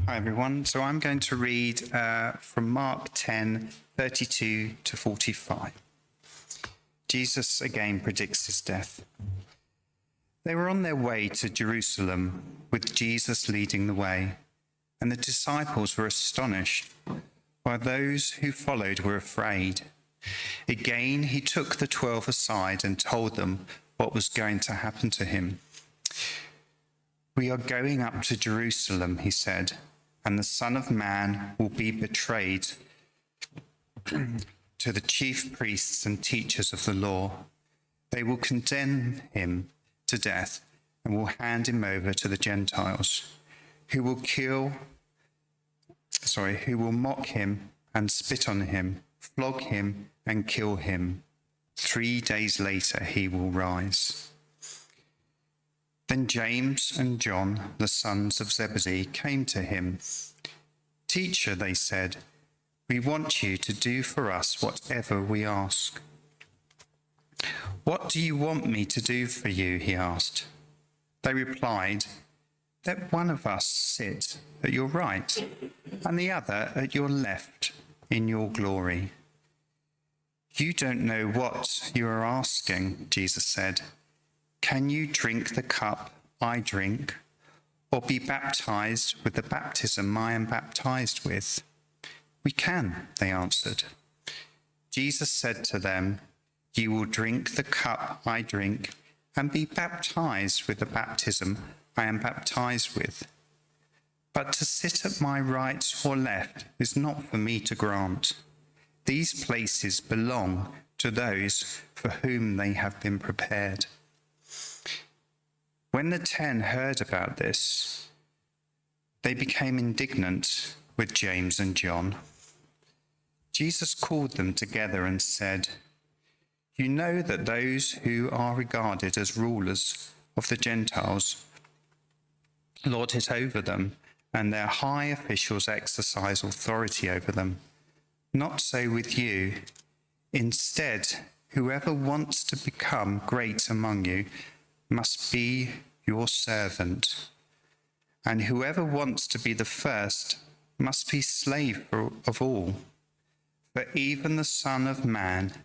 Hi everyone. So I'm going to read from Mark 10:32 to 45. Jesus again predicts his death. They were on their way to Jerusalem with Jesus leading the way, and the disciples were astonished, while those who followed were afraid. Again, he took the 12 aside and told them what was going to happen to him. "We are going up to Jerusalem," he said, "and the Son of Man will be betrayed to the chief priests and teachers of the law. They will condemn him to death and will hand him over to the Gentiles, who will mock him and spit on him, flog him and kill him. 3 days later he will rise." Then James and John, the sons of Zebedee, came to him. "Teacher," they said, "we want you to do for us whatever we ask." "What do you want me to do for you?" he asked. They replied, "Let one of us sit at your right and the other at your left in your glory." "You don't know what you are asking," Jesus said. "Can you drink the cup I drink, or be baptized with the baptism I am baptized with?" "We can," they answered. Jesus said to them, "You will drink the cup I drink and be baptized with the baptism I am baptized with. But to sit at my right or left is not for me to grant. These places belong to those for whom they have been prepared." When the 10 heard about this, they became indignant with James and John. Jesus called them together and said, "You know that those who are regarded as rulers of the Gentiles lord it over them, and their high officials exercise authority over them. Not so with you. Instead, whoever wants to become great among you must be your servant, and whoever wants to be the first must be slave of all. For even the Son of Man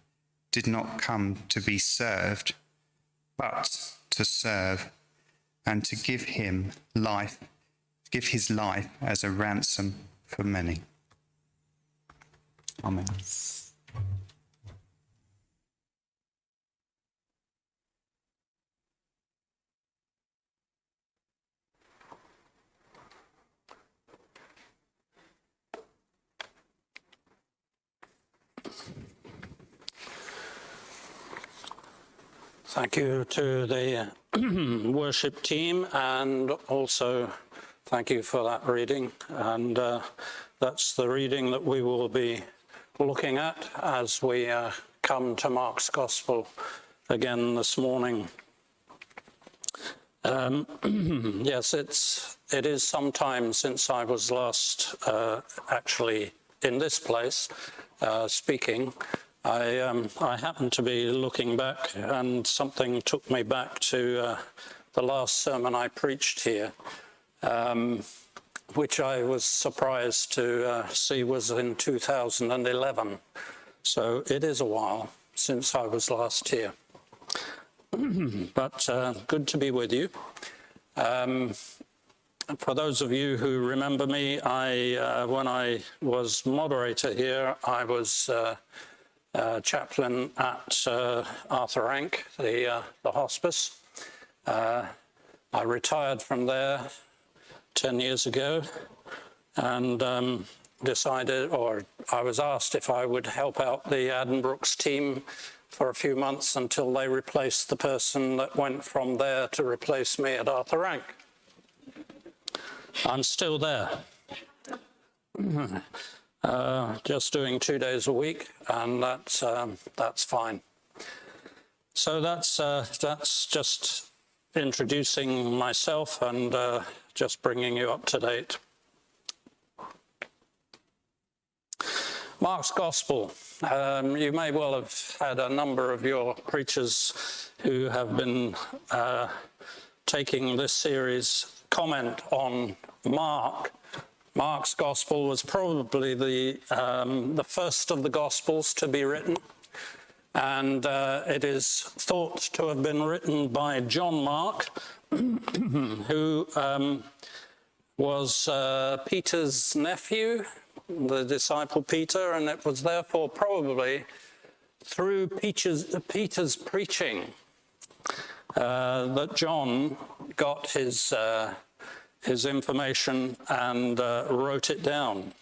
did not come to be served, but to serve, and to give his life as a ransom for many." Amen. Thank you to the worship team, and also thank you for that reading. And that's the reading that we will be looking at as we come to Mark's Gospel again this morning. Yes, it is some time since I was last actually in this place speaking. I happened to be looking back, and something took me back to the last sermon I preached here, which I was surprised to see was in 2011. So it is a while since I was last here. But good to be with you. For those of you who remember me, when I was moderator here, I was chaplain at Arthur Rank, the hospice. I retired from there 10 years ago, and decided, or I was asked if I would help out the Addenbrooke's team for a few months until they replaced the person that went from there to replace me at Arthur Rank. I'm still there. Just doing 2 days a week, and that's fine. So that's just introducing myself and just bringing you up to date. Mark's Gospel. You may well have had a number of your preachers who have been taking this series comment on Mark Mark's gospel was probably the first of the gospels to be written, and it is thought to have been written by John Mark, who was Peter's nephew, the disciple Peter, and it was therefore probably through Peter's preaching that John got his information and wrote it down.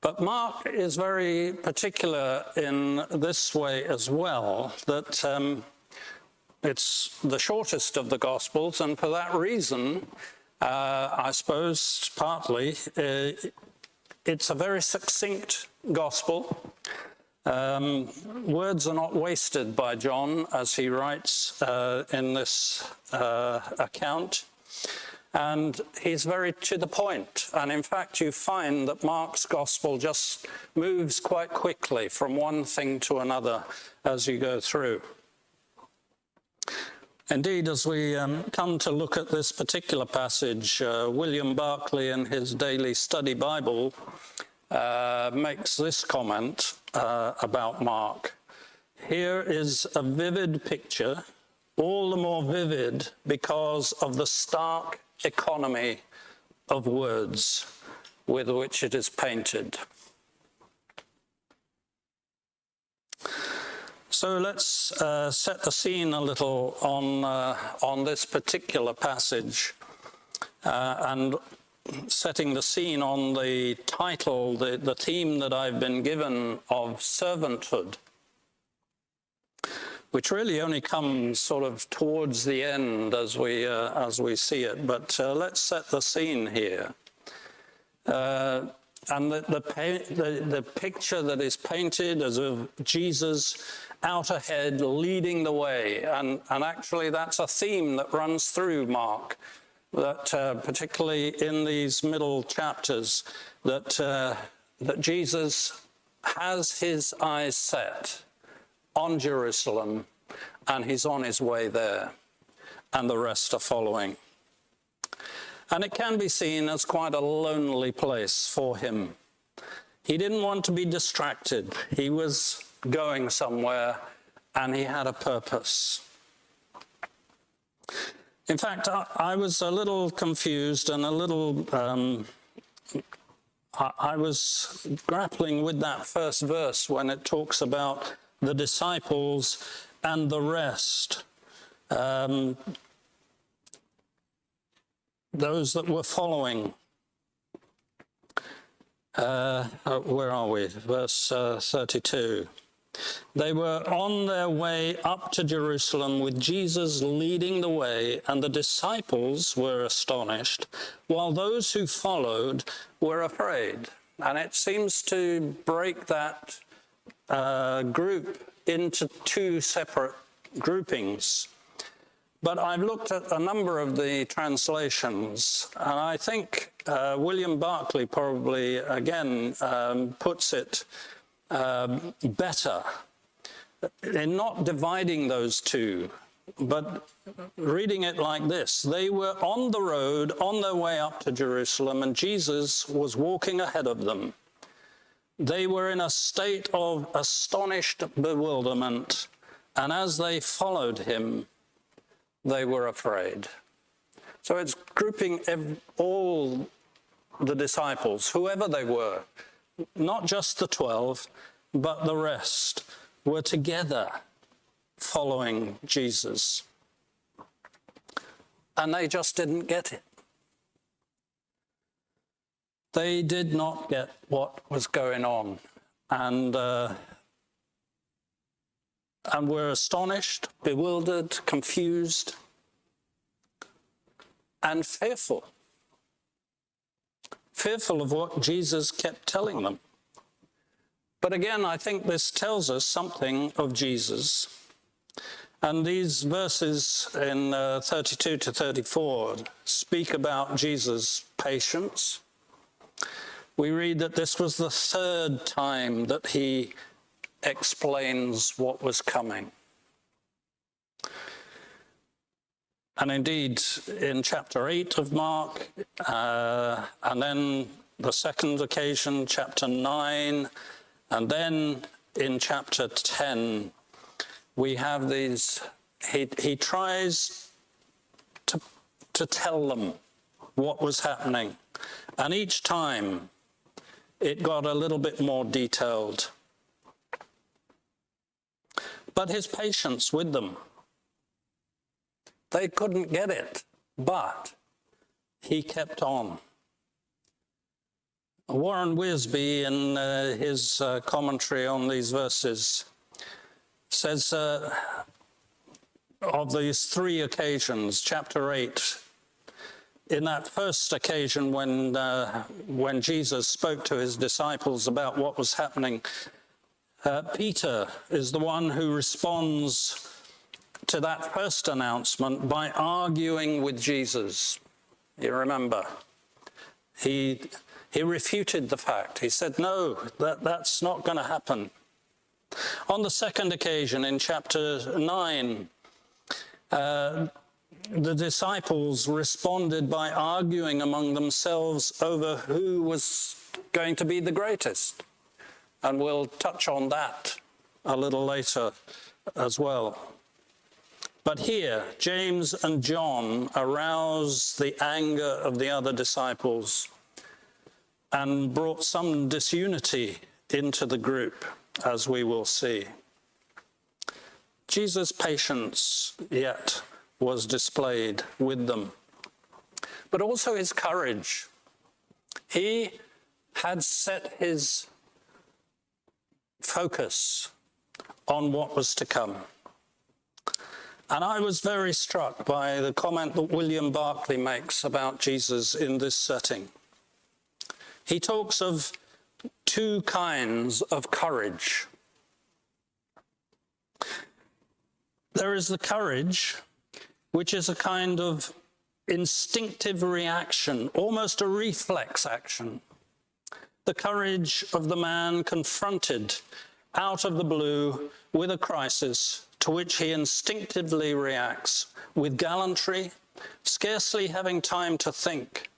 But Mark is very particular in this way as well, that it's the shortest of the Gospels, and for that reason, I suppose, partly, it's a very succinct Gospel. Words are not wasted by John as he writes in this account. And he's very to the point. And in fact, you find that Mark's gospel just moves quite quickly from one thing to another as you go through. Indeed, as we come to look at this particular passage, William Barclay in his Daily Study Bible makes this comment about Mark. Here is a vivid picture, all the more vivid because of the stark economy of words with which it is painted. So let's set the scene a little on this particular passage, and setting the scene on the title, the theme that I've been given of servanthood, which really only comes sort of towards the end as we see it. But let's set the scene here. And the picture that is painted as of Jesus out ahead, leading the way. And actually that's a theme that runs through Mark, that particularly in these middle chapters, that Jesus has his eyes set on Jerusalem, and he's on his way there, and the rest are following. And it can be seen as quite a lonely place for him. He didn't want to be distracted. He was going somewhere, and he had a purpose. In fact, I was a little confused and a little... I was grappling with that first verse when it talks about the disciples and the rest, those that were following. Where are we? Verse 32. They were on their way up to Jerusalem with Jesus leading the way, and the disciples were astonished, while those who followed were afraid. And it seems to break that group into two separate groupings. But I've looked at a number of the translations, and I think William Barclay probably, again, puts it better in not dividing those two, but reading it like this. They were on the road, on their way up to Jerusalem, and Jesus was walking ahead of them. They were in a state of astonished bewilderment, and as they followed him, they were afraid. So it's grouping all the disciples, whoever they were, not just the 12, but the rest, were together following Jesus. And they just didn't get it. They did not get what was going on, and were astonished, bewildered, confused, and fearful of what Jesus kept telling them. But again, I think this tells us something of Jesus. And these verses in 32 to 34 speak about Jesus' patience. We read that this was the third time that he explains what was coming. And indeed, in chapter 8 of Mark, and then the second occasion, chapter 9, and then in chapter 10, we have these, he tries to tell them what was happening. And each time, it got a little bit more detailed. But his patience with them, they couldn't get it, but he kept on. Warren Wiersbe, in his commentary on these verses, says of these three occasions, chapter 8, in that first occasion when Jesus spoke to his disciples about what was happening, Peter is the one who responds to that first announcement by arguing with Jesus. You remember, he refuted the fact. He said, no, that's not going to happen. On the second occasion, in chapter 9, the disciples responded by arguing among themselves over who was going to be the greatest. And we'll touch on that a little later as well. But here, James and John arouse the anger of the other disciples and brought some disunity into the group, as we will see. Jesus' patience yet was displayed with them, but also his courage. He had set his focus on what was to come. And I was very struck by the comment that William Barclay makes about Jesus in this setting. He talks of two kinds of courage. There is the courage, which is a kind of instinctive reaction, almost a reflex action. The courage of the man confronted out of the blue with a crisis to which he instinctively reacts with gallantry, scarcely having time to think.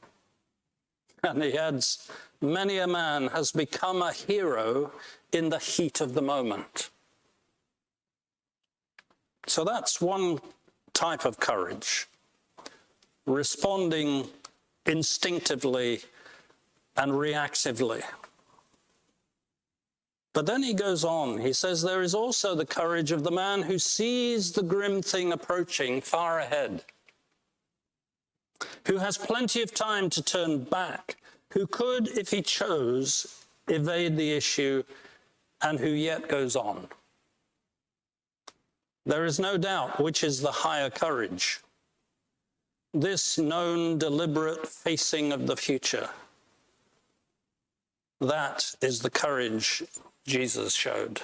And he adds, many a man has become a hero in the heat of the moment. So that's one type of courage, responding instinctively and reactively. But then he goes on, he says, there is also the courage of the man who sees the grim thing approaching far ahead, who has plenty of time to turn back, who could, if he chose, evade the issue, and who yet goes on. There is no doubt which is the higher courage, this known, deliberate facing of the future. That is the courage Jesus showed.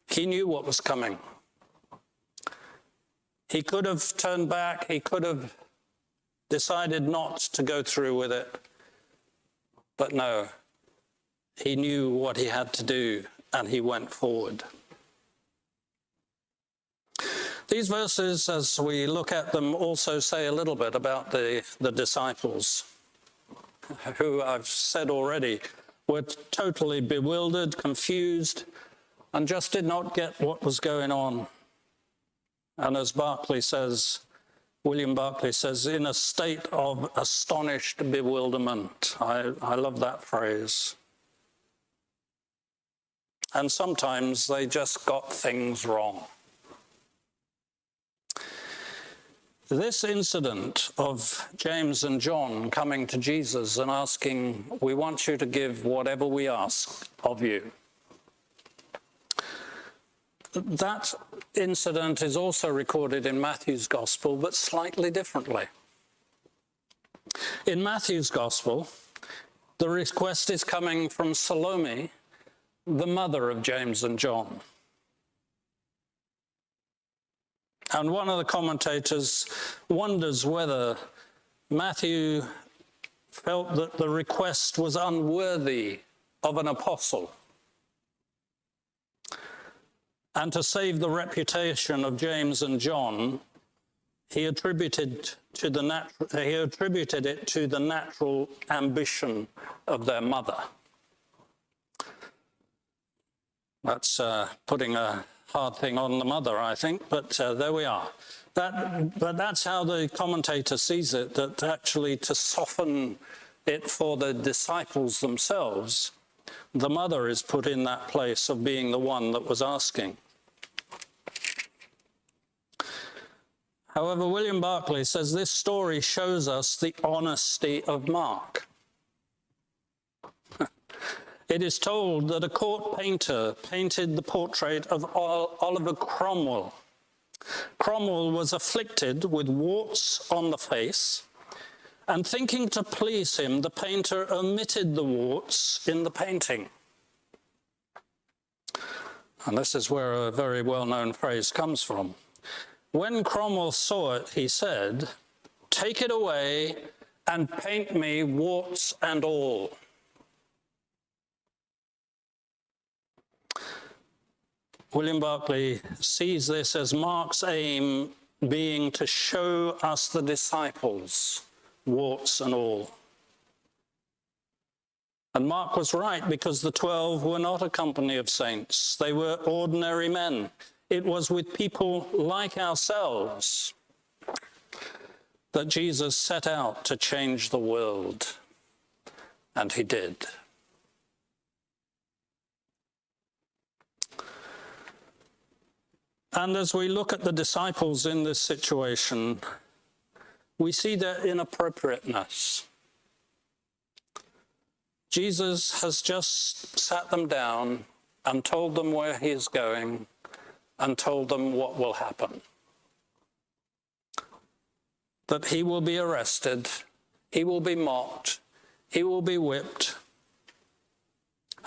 He knew what was coming. He could have turned back. He could have decided not to go through with it. But no, he knew what he had to do, and he went forward. These verses, as we look at them, also say a little bit about the disciples, who I've said already were totally bewildered, confused, and just did not get what was going on. And as William Barclay says, in a state of astonished bewilderment. I love that phrase. And sometimes they just got things wrong. This incident of James and John coming to Jesus and asking, we want you to give whatever we ask of you. That incident is also recorded in Matthew's Gospel, but slightly differently. In Matthew's Gospel, the request is coming from Salome, the mother of James and John. And one of the commentators wonders whether Matthew felt that the request was unworthy of an apostle. And to save the reputation of James and John, he attributed it to the natural ambition of their mother. That's putting a hard thing on the mother, I think, but there we are. But that's how the commentator sees it, that actually to soften it for the disciples themselves, the mother is put in that place of being the one that was asking. However, William Barclay says this story shows us the honesty of Mark. It is told that a court painter painted the portrait of Oliver Cromwell. Cromwell was afflicted with warts on the face, and thinking to please him, the painter omitted the warts in the painting. And this is where a very well-known phrase comes from. When Cromwell saw it, he said, "Take it away and paint me warts and all." William Barclay sees this as Mark's aim being to show us the disciples, warts and all. And Mark was right, because the 12 were not a company of saints. They were ordinary men. It was with people like ourselves that Jesus set out to change the world, and he did. And as we look at the disciples in this situation, we see their inappropriateness. Jesus has just sat them down and told them where he is going and told them what will happen. That he will be arrested, he will be mocked, he will be whipped,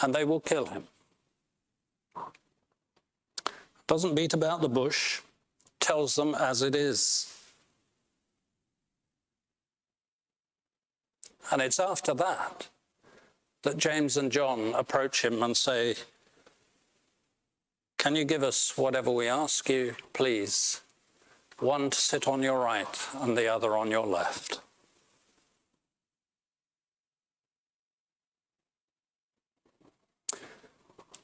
and they will kill him. Doesn't beat about the bush, tells them as it is. And it's after that that James and John approach him and say, "Can you give us whatever we ask you, please? One to sit on your right and the other on your left."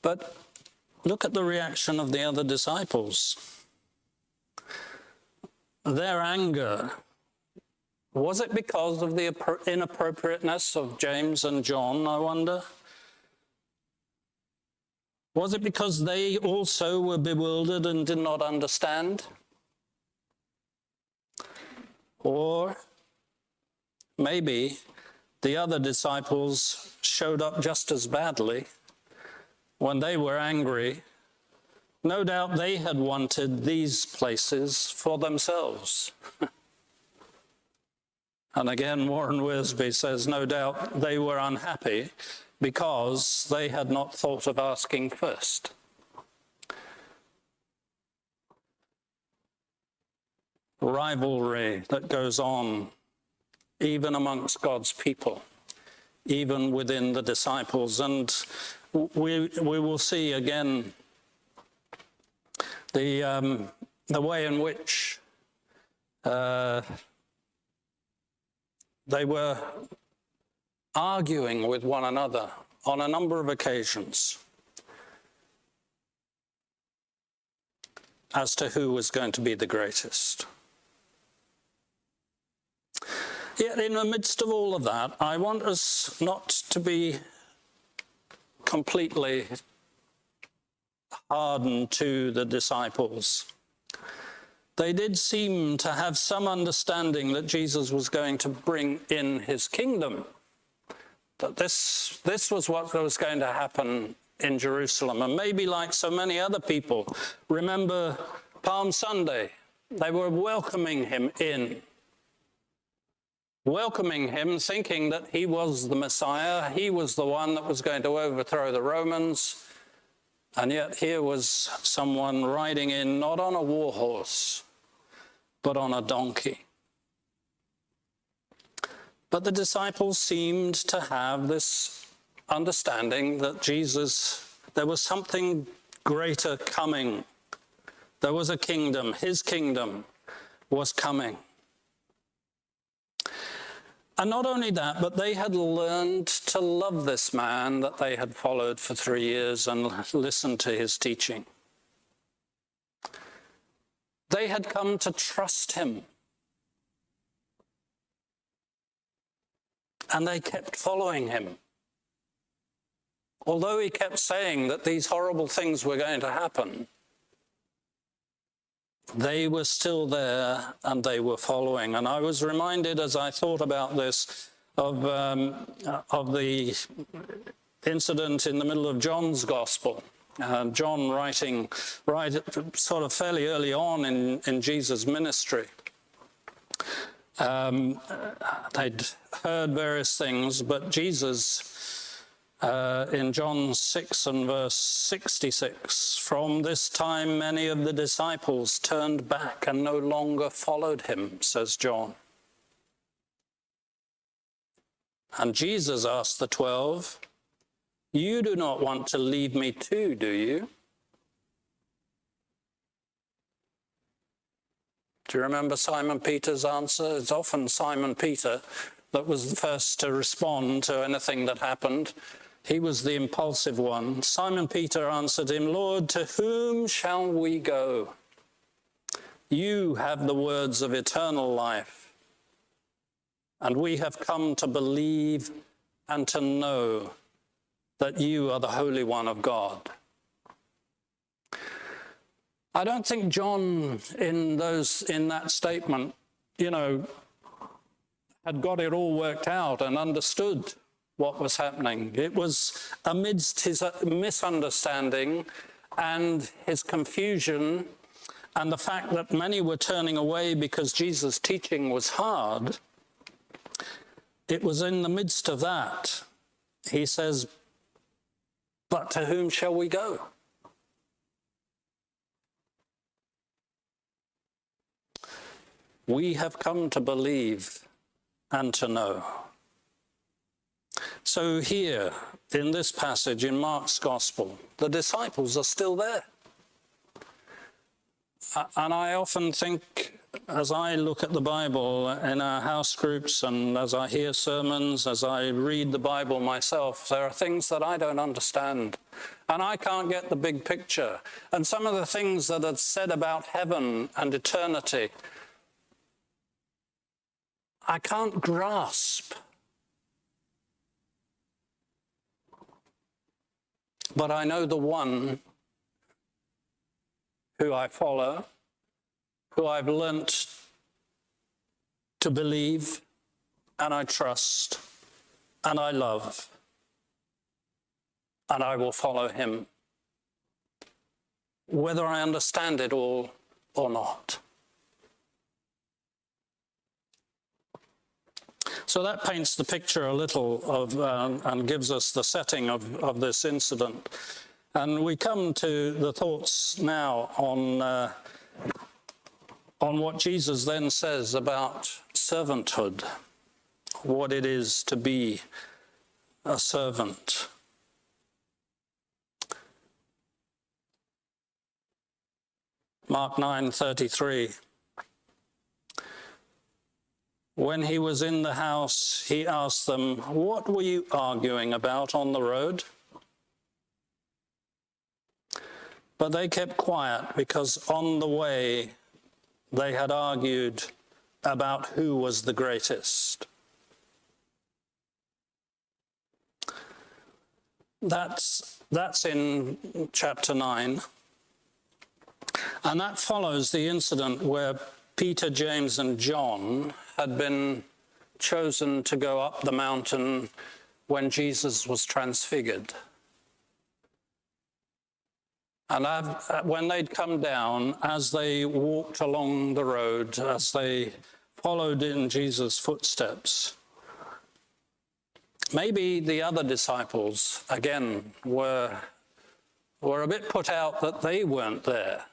But look at the reaction of the other disciples. Their anger, was it because of the inappropriateness of James and John, I wonder? Was it because they also were bewildered and did not understand? Or maybe the other disciples showed up just as badly. When they were angry, no doubt they had wanted these places for themselves. And again, Warren Wiersbe says, no doubt they were unhappy because they had not thought of asking first. Rivalry that goes on even amongst God's people, even within the disciples. And we will see again the way in which they were arguing with one another on a number of occasions as to who was going to be the greatest. Yet in the midst of all of that, I want us not to be completely hardened to the disciples. They did seem to have some understanding that Jesus was going to bring in his kingdom, that this was what was going to happen in Jerusalem. And maybe like so many other people, remember Palm Sunday, they were welcoming him in. Welcoming him, thinking that he was the Messiah, he was the one that was going to overthrow the Romans. And yet here was someone riding in not on a war horse, but on a donkey. But the disciples seemed to have this understanding that Jesus, there was something greater coming There was a kingdom. His kingdom was coming. And not only that, but they had learned to love this man that they had followed for 3 years and listened to his teaching. They had come to trust him. And they kept following him. Although he kept saying that these horrible things were going to happen, they were still there and they were following. And I was reminded as I thought about this of the incident in the middle of John's Gospel. John writing sort of fairly early on in Jesus' ministry. They'd heard various things, but Jesus, in John 6 and verse 66, from this time many of the disciples turned back and no longer followed him, says John. And Jesus asked the 12, you do not want to leave me too, do you? Do you remember Simon Peter's answer? It's often Simon Peter that was the first to respond to anything that happened. He was the impulsive one. Simon Peter answered him, Lord, to whom shall we go? You have the words of eternal life, and we have come to believe and to know that you are the Holy One of God. I don't think John, in that statement, had got it all worked out and understood what was happening. It was amidst his misunderstanding and his confusion and the fact that many were turning away because Jesus' teaching was hard. It was in the midst of that, he says, but to whom shall we go? We have come to believe and to know. So here, in this passage in Mark's Gospel, the disciples are still there. And I often think, as I look at the Bible in our house groups and as I hear sermons, as I read the Bible myself, there are things that I don't understand. And I can't get the big picture. And some of the things that are said about heaven and eternity, I can't grasp. But I know the one who I follow, who I've learnt to believe, and I trust, and I love, and I will follow him, whether I understand it all or not. So that paints the picture a little of and gives us the setting of this incident. And we come to the thoughts now on what Jesus then says about servanthood, what it is to be a servant. Mark 9:33. When he was in the house, he asked them, what were you arguing about on the road? But they kept quiet because on the way they had argued about who was the greatest. That's in chapter 9. And that follows the incident where Peter, James, and John had been chosen to go up the mountain when Jesus was transfigured. And when they'd come down, as they walked along the road, as they followed in Jesus' footsteps, maybe the other disciples, again, were a bit put out that they weren't there.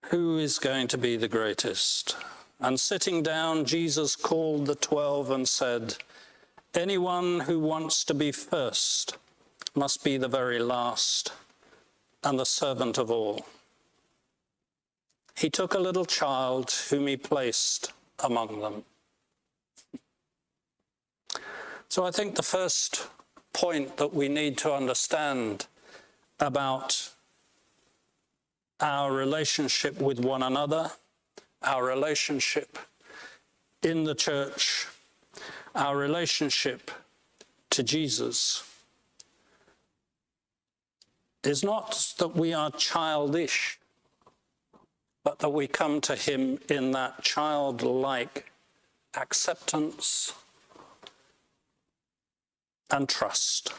Who is going to be the greatest? And sitting down, Jesus called the 12 and said, anyone who wants to be first must be the very last and the servant of all. He took a little child whom he placed among them. So I think the first point that we need to understand about our relationship with one another, our relationship in the church, our relationship to Jesus, is not that we are childish, but that we come to him in that childlike acceptance and trust.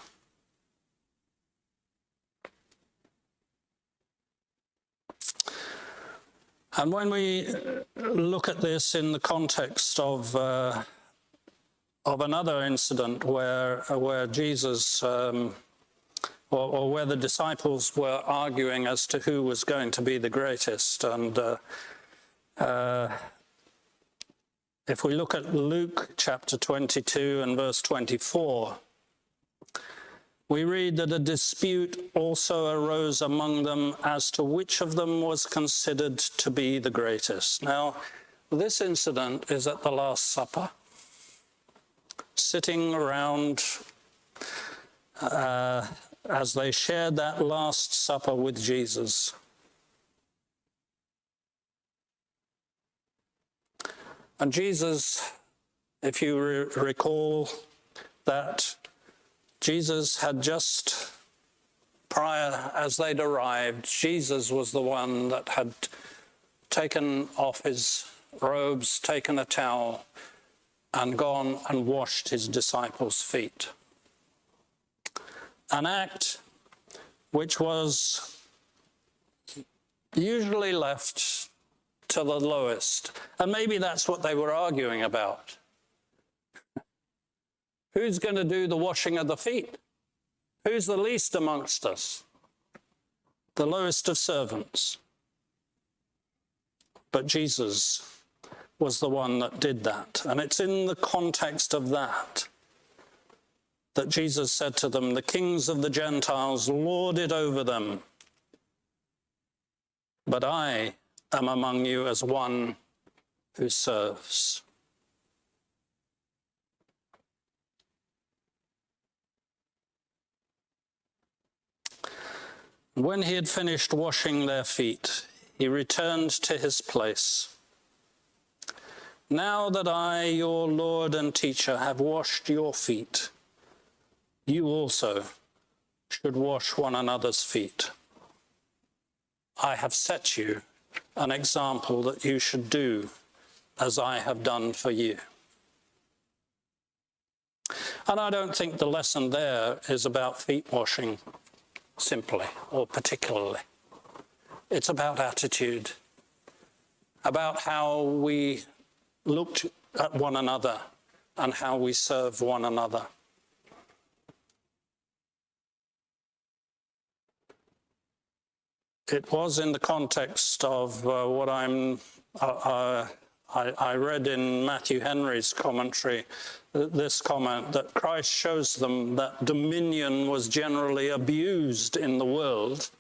And when we look at this in the context of another incident where Jesus or where the disciples were arguing as to who was going to be the greatest, and if we look at Luke chapter 22 and verse 24, we read that a dispute also arose among them as to which of them was considered to be the greatest. Now, this incident is at the Last Supper, sitting around as they shared that Last Supper with Jesus. And Jesus, if you recall that Jesus had just, prior as they'd arrived, Jesus was the one that had taken off his robes, taken a towel, and gone and washed his disciples' feet. An act which was usually left to the lowest. And maybe that's what they were arguing about. Who's going to do the washing of the feet? Who's the least amongst us? The lowest of servants. But Jesus was the one that did that. And it's in the context of that Jesus said to them, "The kings of the Gentiles lord it over them, but I am among you as one who serves." When he had finished washing their feet, he returned to his place. "Now that I, your Lord and teacher, have washed your feet, you also should wash one another's feet. I have set you an example that you should do as I have done for you." And I don't think the lesson there is about feet washing simply or particularly. It's about attitude, about how we look at one another and how we serve one another. It was in the context of what I read in Matthew Henry's commentary, this comment that Christ shows them that dominion was generally abused in the world.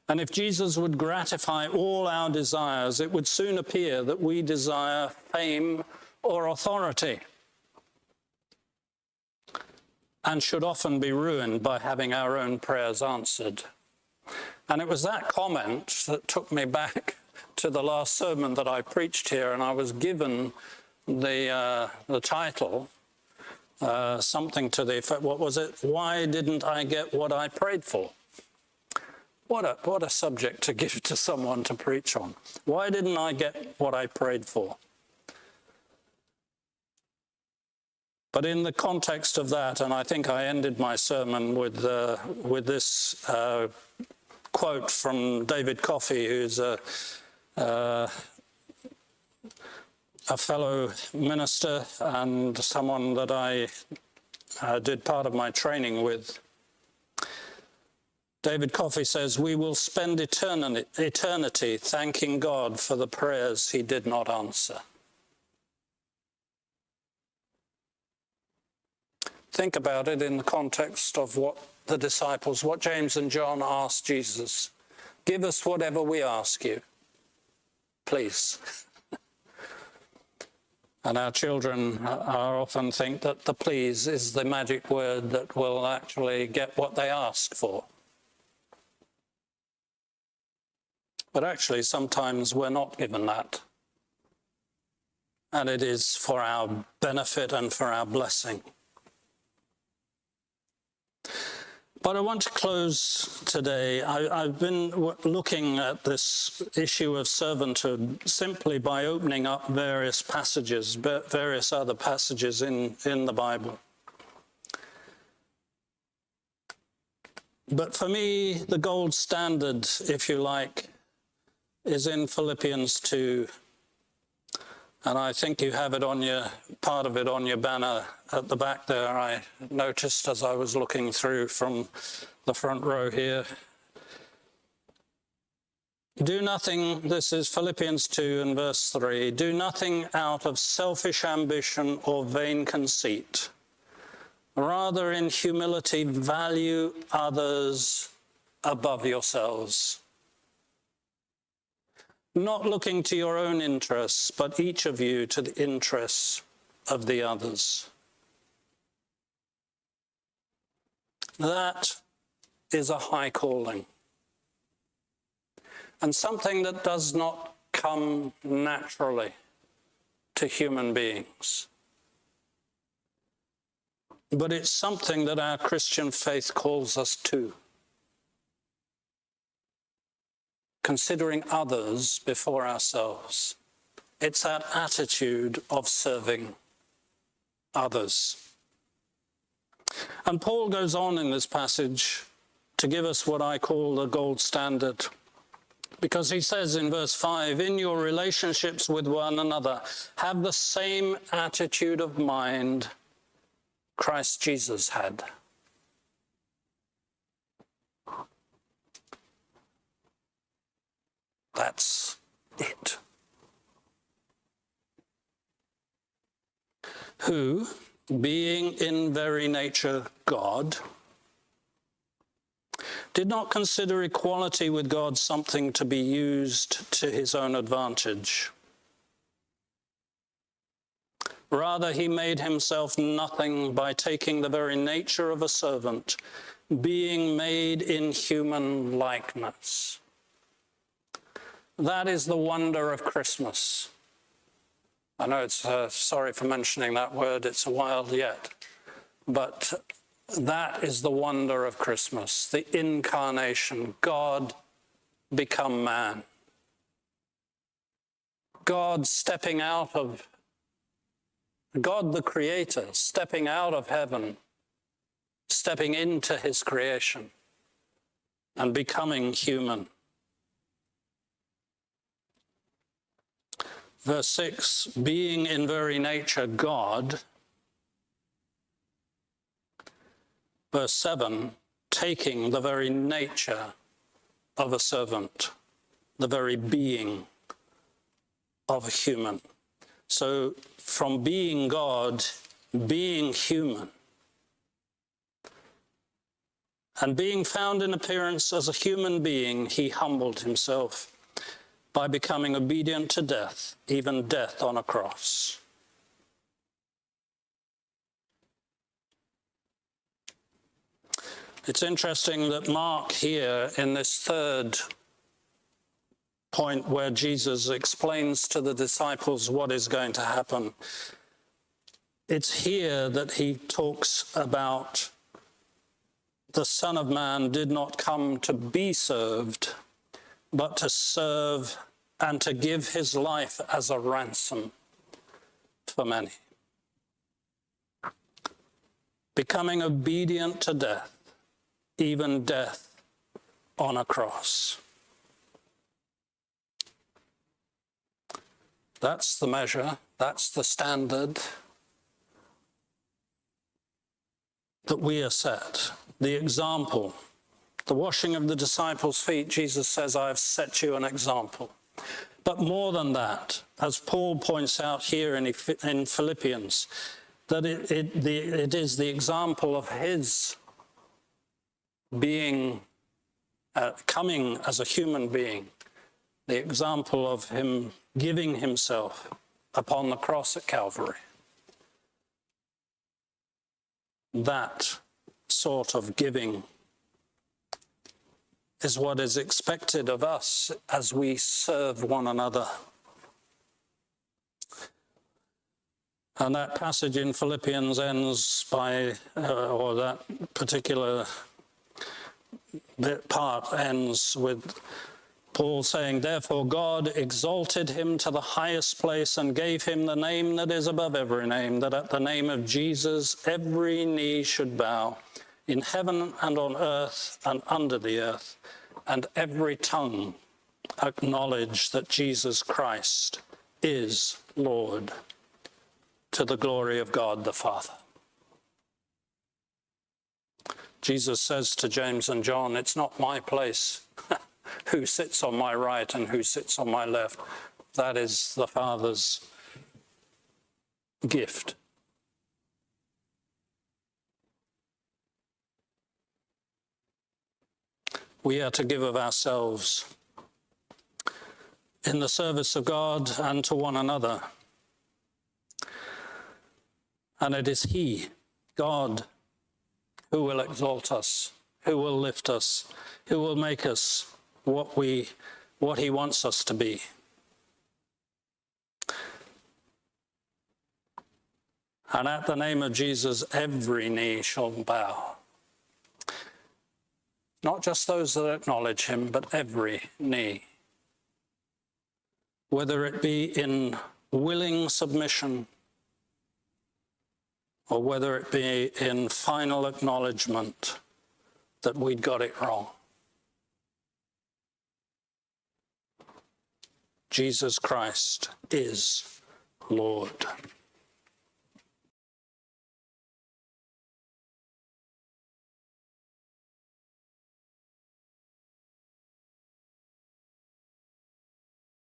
And if Jesus would gratify all our desires, it would soon appear that we desire fame or authority and should often be ruined by having our own prayers answered. And it was that comment that took me back to the last sermon that I preached here, and I was given the title, something to the effect, what was it? "Why didn't I get what I prayed for?" What a subject to give to someone to preach on. Why didn't I get what I prayed for? But in the context of that, and I think I ended my sermon with this quote from David Coffey, who's a fellow minister and someone that I did part of my training with. David Coffey says, "We will spend eternity thanking God for the prayers he did not answer." Think about it in the context of what the disciples what James and John asked Jesus. Give us whatever we ask you, please. And our children are often think that the please is the magic word that will actually get what they ask for. But actually, sometimes we're not given that. And it is for our benefit and for our blessing. But I want to close today. I've been looking at this issue of servanthood simply by opening up various passages, various other passages in the Bible. But for me, the gold standard, if you like, is in Philippians 2. And I think you have it on part of it on your banner at the back there. I noticed as I was looking through from the front row here. Do nothing, this is Philippians 2 and verse 3, do nothing out of selfish ambition or vain conceit. Rather, in humility, value others above yourselves. Not looking to your own interests, but each of you to the interests of the others. That is a high calling, and something that does not come naturally to human beings. But it's something that our Christian faith calls us to. Considering others before ourselves. It's that attitude of serving others. And Paul goes on in this passage to give us what I call the gold standard. Because he says in verse 5, in your relationships with one another, have the same attitude of mind Christ Jesus had. That's it. Who, being in very nature God, did not consider equality with God something to be used to his own advantage. Rather, he made himself nothing by taking the very nature of a servant, being made in human likeness. That is the wonder of Christmas. I know it's, sorry for mentioning that word, it's a while yet. But that is the wonder of Christmas, the incarnation, God become man. God stepping out of, God the Creator, stepping out of heaven, stepping into his creation and becoming human. Verse 6, being in very nature God. Verse 7, taking the very nature of a servant, the very being of a human. So from being God, being human, and being found in appearance as a human being, he humbled himself by becoming obedient to death, even death on a cross. It's interesting that Mark here in this third point where Jesus explains to the disciples what is going to happen, it's here that he talks about the Son of Man did not come to be served, but to serve and to give his life as a ransom for many. Becoming obedient to death, even death on a cross. That's the measure, that's the standard that we are set, the example. The washing of the disciples' feet, Jesus says, I have set you an example. But more than that, as Paul points out here in Philippians, that it is the example of his being, coming as a human being, the example of him giving himself upon the cross at Calvary. That sort of giving is what is expected of us as we serve one another. And that passage in Philippians ends by, or that particular part ends with Paul saying, "Therefore God exalted him to the highest place and gave him the name that is above every name, that at the name of Jesus every knee should bow, in heaven and on earth and under the earth, and every tongue acknowledge that Jesus Christ is Lord, to the glory of God the Father." Jesus says to James and John, "It's not my place who sits on my right and who sits on my left. That is the Father's gift." We are to give of ourselves in the service of God and to one another. And it is He, God, who will exalt us, who will lift us, who will make us what He wants us to be. And at the name of Jesus, every knee shall bow. Not just those that acknowledge Him, but every knee. Whether it be in willing submission or whether it be in final acknowledgement that we'd got it wrong. Jesus Christ is Lord.